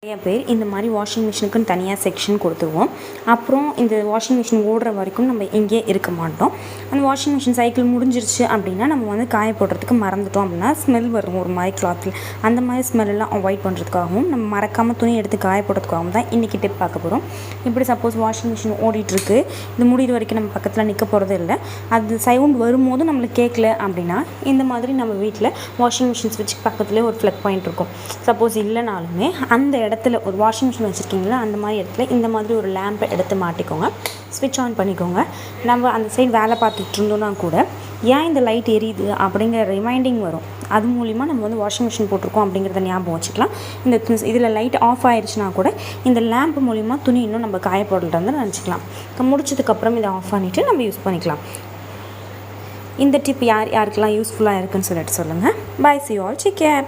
நிறைய பேர் இந்த மாதிரி வாஷிங் மிஷினுக்குன்னு தனியாக செக்ஷன் கொடுத்துருவோம். அப்புறம் இந்த வாஷிங் மிஷின் ஓடுற வரைக்கும் நம்ம எங்கேயே இருக்க மாட்டோம். அந்த வாஷிங் மிஷின் சைக்கிள் முடிஞ்சிருச்சு அப்படின்னா நம்ம வந்து காய போடுறதுக்கு மறந்துட்டோம் அப்படின்னா ஸ்மெல் வரும் ஒரு மாதிரி கிளாத்தில். அந்த மாதிரி ஸ்மெல்லாம் அவாய்ட் பண்ணுறதுக்காகவும் நம்ம மறக்காமல் துணி எடுத்து காய போடுறதுக்காகவும் தான் இன்றைக்கி டிப் பார்க்க போகிறோம். இப்படி சப்போஸ் வாஷிங் மிஷின் ஓடிட்டுருக்கு, இது முடிகிற வரைக்கும் நம்ம பக்கத்தில் நிற்க போகிறது இல்லை, அது சவுண்ட் வரும்போது நம்மளுக்கு கேட்கல அப்படின்னா இந்த மாதிரி நம்ம வீட்டில் வாஷிங் மிஷின் ஸ்விட்ச் பக்கத்துலேயே ஒரு ஃப்ளக் பாயிண்ட் இருக்கும். சப்போஸ் இல்லைனாலுமே அந்த இடத்துல ஒரு வாஷிங் மிஷின் வச்சுருக்கீங்களா அந்த மாதிரி இடத்துல இந்த மாதிரி ஒரு லேம்பை எடுத்து மாட்டிக்கோங்க, ஸ்விட்ச் ஆன் பண்ணிக்கோங்க. நம்ம அந்த சைடு வேலை பார்த்துட்டு இருந்தோம்னா கூட ஏன் இந்த லைட் எரியுது அப்படிங்கிற ரிமைண்டிங் வரும். அது மூலிமா நம்ம வந்து வாஷிங் மிஷின் போட்டிருக்கோம் அப்படிங்கிறத ஞாபகம் வச்சுக்கலாம். இந்த இதில் லைட் ஆஃப் ஆயிடுச்சுன்னா கூட இந்த லேம்ப் மூலிமா துணி இன்னும் நம்ம காய போடலன்னு நினச்சிக்கலாம். முடிச்சதுக்கப்புறம் இதை ஆஃப் பண்ணிவிட்டு நம்ம யூஸ் பண்ணிக்கலாம். இந்த டிப் யாருக்கெல்லாம் யூஸ்ஃபுல்லாக இருக்குன்னு சொல்லிட்டு சொல்லுங்கள். Bye, see you all, take care.